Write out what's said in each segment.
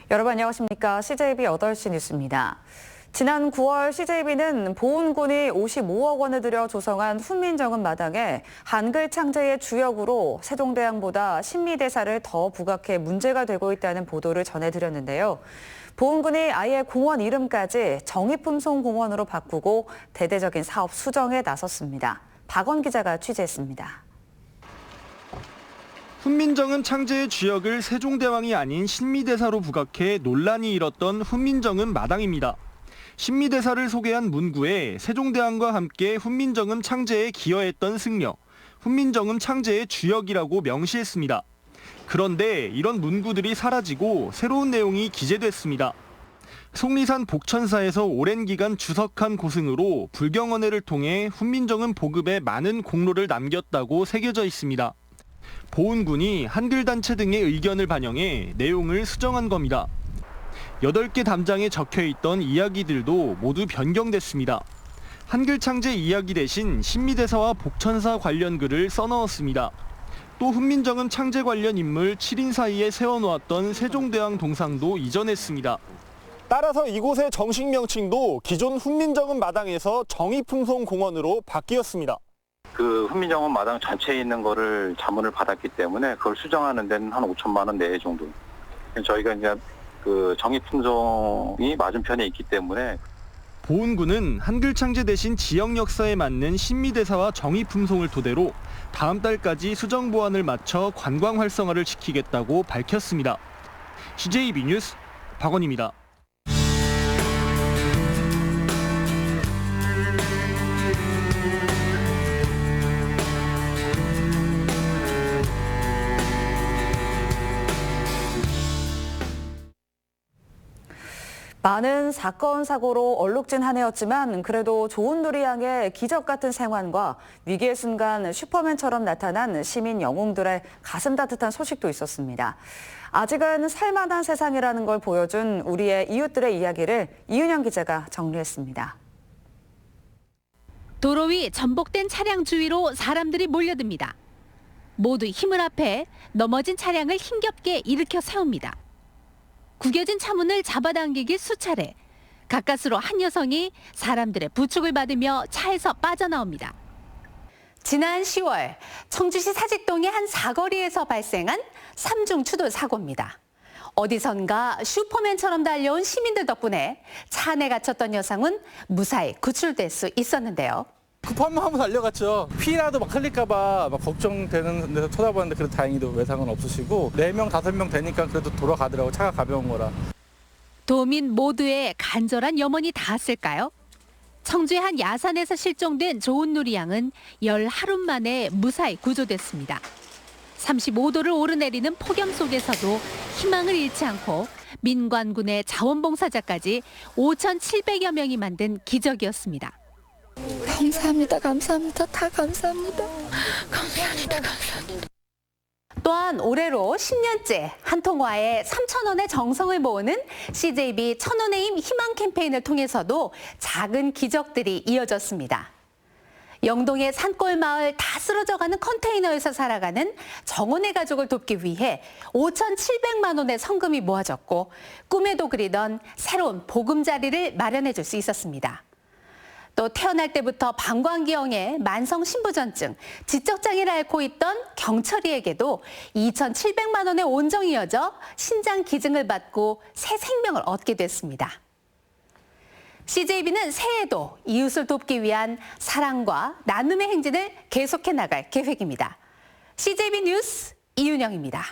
여러분 안녕하십니까? CJB 8시 뉴스입니다. 지난 9월 CJB는 보훈군이 55억 원을 들여 조성한 훈민정음 마당에 한글 창제의 주역으로 세종대왕보다 신미대사를 더 부각해 문제가 되고 있다는 보도를 전해드렸는데요. 보훈군이 아예 공원 이름까지 정의품송공원으로 바꾸고 대대적인 사업 수정에 나섰습니다. 박원 기자가 취재했습니다. 훈민정음 창제의 주역을 세종대왕이 아닌 신미대사로 부각해 논란이 일었던 훈민정음 마당입니다. 신미대사를 소개한 문구에 세종대왕과 함께 훈민정음 창제에 기여했던 승려, 훈민정음 창제의 주역이라고 명시했습니다. 그런데 이런 문구들이 사라지고 새로운 내용이 기재됐습니다. 속리산 복천사에서 오랜 기간 주석한 고승으로 불경언해를 통해 훈민정음 보급에 많은 공로를 남겼다고 새겨져 있습니다. 보훈군이 한글단체 등의 의견을 반영해 내용을 수정한 겁니다. 8개 담장에 적혀있던 이야기들도 모두 변경됐습니다. 한글 창제 이야기 대신 신미대사와 복천사 관련 글을 써넣었습니다. 또 훈민정음 창제 관련 인물 7인 사이에 세워놓았던 세종대왕 동상도 이전했습니다. 따라서 이곳의 정식 명칭도 기존 훈민정음 마당에서 정의품송공원으로 바뀌었습니다. 그 훈민정음 마당 전체에 있는 거를 자문을 받았기 때문에 그걸 수정하는 데는 한 5천만 원 내외 정도. 저희가 이제 그 정의품송이 맞은편에 있기 때문에 보훈군은 한글 창제 대신 지역 역사에 맞는 신미대사와 정의품송을 토대로 다음 달까지 수정 보완을 마쳐 관광 활성화를 지키겠다고 밝혔습니다. CJB 뉴스 박원입니다. 많은 사건, 사고로 얼룩진 한 해였지만 그래도 조은누리양의 기적 같은 생환과 위기의 순간 슈퍼맨처럼 나타난 시민 영웅들의 가슴 따뜻한 소식도 있었습니다. 아직은 살만한 세상이라는 걸 보여준 우리의 이웃들의 이야기를 이윤영 기자가 정리했습니다. 도로 위 전복된 차량 주위로 사람들이 몰려듭니다. 모두 힘을 합해 넘어진 차량을 힘겹게 일으켜 세웁니다. 구겨진 차문을 잡아당기기 수차례. 가까스로 한 여성이 사람들의 부축을 받으며 차에서 빠져나옵니다. 지난 10월 청주시 사직동의 한 사거리에서 발생한 3중 추돌 사고입니다. 어디선가 슈퍼맨처럼 달려온 시민들 덕분에 차 안에 갇혔던 여성은 무사히 구출될 수 있었는데요. 급하면 한번 달려갔죠. 피라도 막 흘릴까봐 막 걱정되는 데서 쳐다보는데 그래도 다행히도 외상은 없으시고 4명, 5명 되니까 그래도 돌아가더라고. 차가 가벼운 거라. 도민 모두의 간절한 염원이 닿았을까요? 청주의 한 야산에서 실종된 조은누리 양은 열 하루 만에 무사히 구조됐습니다. 35도를 오르내리는 폭염 속에서도 희망을 잃지 않고 민관군의 자원봉사자까지 5,700여 명이 만든 기적이었습니다. 감사합니다. 감사합니다. 다 감사합니다. 감사합니다. 또한 올해로 10년째 한 통화에 3,000원의 정성을 모으는 CJB 1,000원의 힘 희망 캠페인을 통해서도 작은 기적들이 이어졌습니다. 영동의 산골 마을 다 쓰러져가는 컨테이너에서 살아가는 정원의 가족을 돕기 위해 5,700만 원의 성금이 모아졌고 꿈에도 그리던 새로운 보금자리를 마련해 줄 수 있었습니다. 또 태어날 때부터 방광기형의 만성 신부전증, 지적장애를 앓고 있던 경철이에게도 2,700만 원의 온정이 이어져 신장 기증을 받고 새 생명을 얻게 됐습니다. CJB는 새해에도 이웃을 돕기 위한 사랑과 나눔의 행진을 계속해 나갈 계획입니다. CJB 뉴스 이윤영입니다.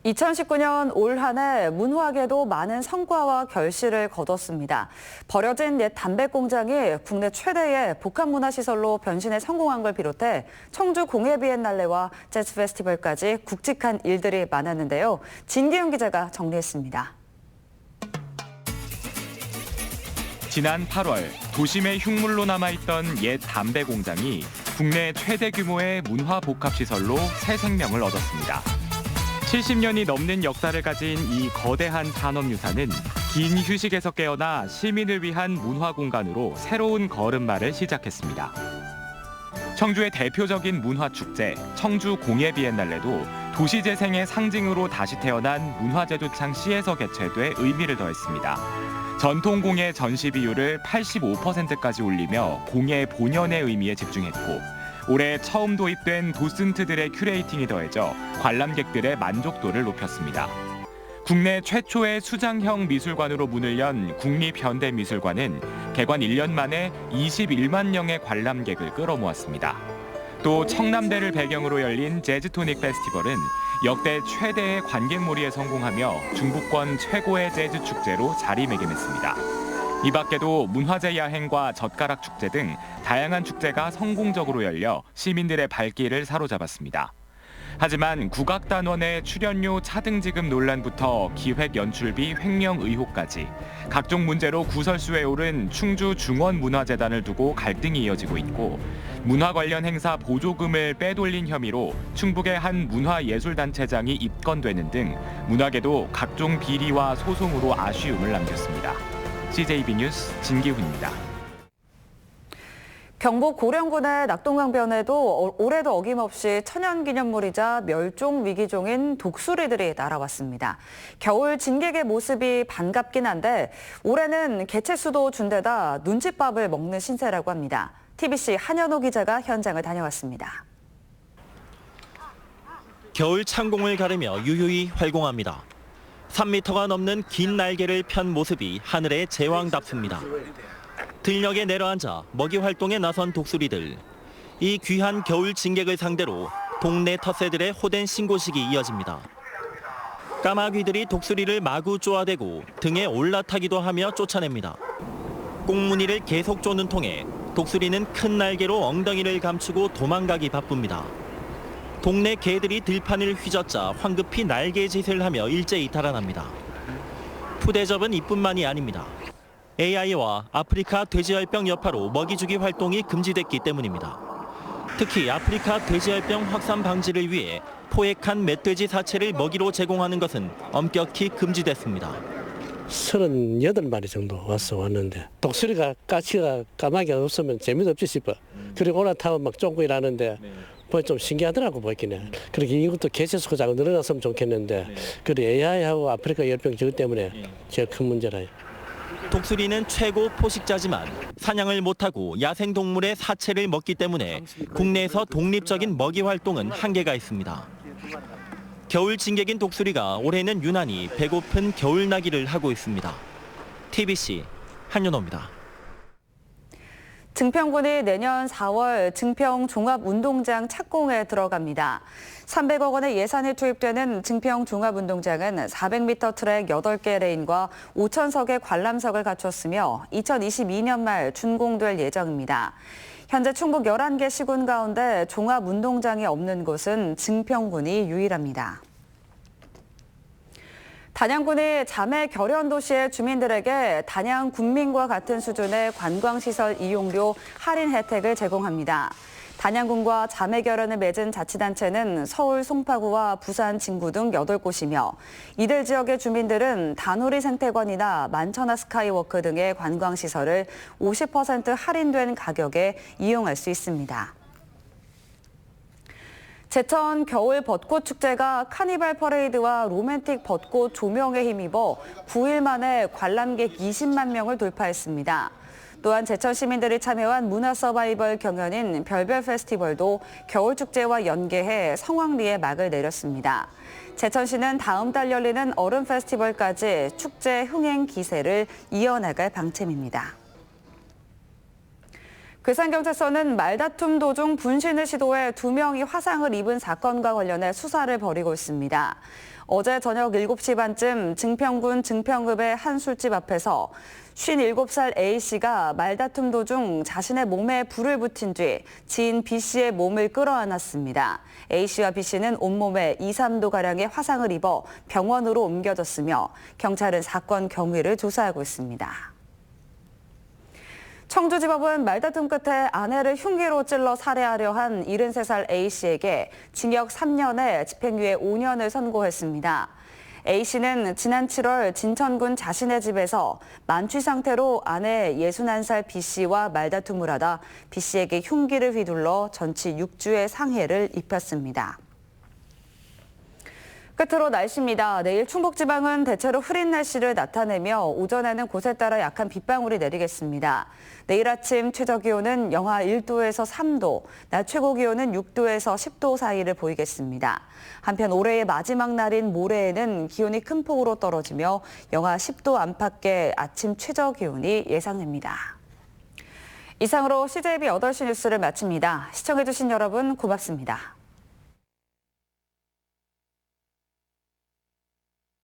2019년 올 한 해 문화계도 많은 성과와 결실을 거뒀습니다. 버려진 옛 담배 공장이 국내 최대의 복합문화시설로 변신에 성공한 걸 비롯해 청주 공예비엔날레와 재즈 페스티벌까지 굵직한 일들이 많았는데요. 진기훈 기자가 정리했습니다. 지난 8월 도심의 흉물로 남아있던 옛 담배 공장이 국내 최대 규모의 문화복합시설로 새 생명을 얻었습니다. 70년이 넘는 역사를 가진 이 거대한 산업유산은 긴 휴식에서 깨어나 시민을 위한 문화공간으로 새로운 걸음마를 시작했습니다. 청주의 대표적인 문화축제 청주 공예비엔날레도 도시재생의 상징으로 다시 태어난 문화재조창 시에서 개최돼 의미를 더했습니다. 전통공예 전시 비율을 85%까지 올리며 공예 본연의 의미에 집중했고 올해 처음 도입된 도슨트들의 큐레이팅이 더해져 관람객들의 만족도를 높였습니다. 국내 최초의 수장형 미술관으로 문을 연 국립현대미술관은 개관 1년 만에 21만 명의 관람객을 끌어모았습니다. 또 청남대를 배경으로 열린 재즈토닉 페스티벌은 역대 최대의 관객몰이에 성공하며 중부권 최고의 재즈 축제로 자리매김했습니다. 이 밖에도 문화재 야행과 젓가락 축제 등 다양한 축제가 성공적으로 열려 시민들의 발길을 사로잡았습니다. 하지만 국악단원의 출연료 차등 지급 논란부터 기획 연출비 횡령 의혹까지 각종 문제로 구설수에 오른 충주 중원문화재단을 두고 갈등이 이어지고 있고 문화 관련 행사 보조금을 빼돌린 혐의로 충북의 한 문화예술단체장이 입건되는 등 문화계도 각종 비리와 소송으로 아쉬움을 남겼습니다. CJB 뉴스 진기훈입니다. 경북 고령군의 낙동강변에도 올해도 어김없이 천연기념물이자 멸종위기종인 독수리들이 날아왔습니다. 겨울 진객의 모습이 반갑긴 한데 올해는 개체수도 준데다 눈칫밥을 먹는 신세라고 합니다. TBC 한현호 기자가 현장을 다녀왔습니다. 겨울 창공을 가르며 유유히 활공합니다. 3m가 넘는 긴 날개를 편 모습이 하늘의 제왕답습니다. 들녘에 내려앉아 먹이 활동에 나선 독수리들. 이 귀한 겨울 진객을 상대로 동네 텃새들의 호된 신고식이 이어집니다. 까마귀들이 독수리를 마구 쪼아대고 등에 올라타기도 하며 쫓아냅니다. 꽁무니를 계속 쪼는 통에 독수리는 큰 날개로 엉덩이를 감추고 도망가기 바쁩니다. 동네 개들이 들판을 휘젓자 황급히 날개짓을 하며 일제히 달아납니다. 푸대접은 이뿐만이 아닙니다. AI와 아프리카 돼지열병 여파로 먹이주기 활동이 금지됐기 때문입니다. 특히 아프리카 돼지열병 확산 방지를 위해 포획한 멧돼지 사체를 먹이로 제공하는 것은 엄격히 금지됐습니다. 38마리 정도 왔는데 독수리가 까치가 까마귀가 없으면 재미도 없지 싶어. 그리고 올라타면 막 쫑고 일하는데 뭐 좀 신기하더라고 보이기는. 그렇게 이것도 개체수가 자꾸 늘어났으면 좋겠는데 그리고 AI하고 아프리카 열병 저것 때문에 제일 큰 문제라요. 독수리는 최고 포식자지만 사냥을 못하고 야생동물의 사체를 먹기 때문에 국내에서 독립적인 먹이 활동은 한계가 있습니다. 겨울 진객인 독수리가 올해는 유난히 배고픈 겨울나기를 하고 있습니다. TBC 한윤호입니다. 증평군이 내년 4월 증평 종합운동장 착공에 들어갑니다. 300억 원의 예산이 투입되는 증평 종합운동장은 400m 트랙 8개 레인과 5,000석의 관람석을 갖췄으며 2022년 말 준공될 예정입니다. 현재 충북 11개 시군 가운데 종합운동장이 없는 곳은 증평군이 유일합니다. 단양군이 자매 결연 도시의 주민들에게 단양 군민과 같은 수준의 관광시설 이용료 할인 혜택을 제공합니다. 단양군과 자매 결연을 맺은 자치단체는 서울 송파구와 부산 진구 등 8곳이며 이들 지역의 주민들은 다누리 생태관이나 만천하 스카이워크 등의 관광시설을 50% 할인된 가격에 이용할 수 있습니다. 제천 겨울 벚꽃 축제가 카니발 퍼레이드와 로맨틱 벚꽃 조명에 힘입어 9일 만에 관람객 20만 명을 돌파했습니다. 또한 제천 시민들이 참여한 문화 서바이벌 경연인 별별 페스티벌도 겨울 축제와 연계해 성황리에 막을 내렸습니다. 제천시는 다음 달 열리는 얼음 페스티벌까지 축제 흥행 기세를 이어나갈 방침입니다. 괴산경찰서는 말다툼 도중 분신을 시도해 2명이 화상을 입은 사건과 관련해 수사를 벌이고 있습니다. 어제 저녁 7시 반쯤 증평군 증평읍의 한 술집 앞에서 57살 A씨가 말다툼 도중 자신의 몸에 불을 붙인 뒤 지인 B씨의 몸을 끌어안았습니다. A씨와 B씨는 온몸에 2, 3도가량의 화상을 입어 병원으로 옮겨졌으며 경찰은 사건 경위를 조사하고 있습니다. 청주지법은 말다툼 끝에 아내를 흉기로 찔러 살해하려 한 73살 A씨에게 징역 3년에 집행유예 5년을 선고했습니다. A씨는 지난 7월 진천군 자신의 집에서 만취 상태로 아내 61살 B씨와 말다툼을 하다 B씨에게 흉기를 휘둘러 전치 6주의 상해를 입혔습니다. 끝으로 날씨입니다. 내일 충북지방은 대체로 흐린 날씨를 나타내며 오전에는 곳에 따라 약한 빗방울이 내리겠습니다. 내일 아침 최저기온은 영하 1도에서 3도, 낮 최고기온은 6도에서 10도 사이를 보이겠습니다. 한편 올해의 마지막 날인 모레에는 기온이 큰 폭으로 떨어지며 영하 10도 안팎의 아침 최저기온이 예상됩니다. 이상으로 CJB 8시 뉴스를 마칩니다. 시청해주신 여러분 고맙습니다.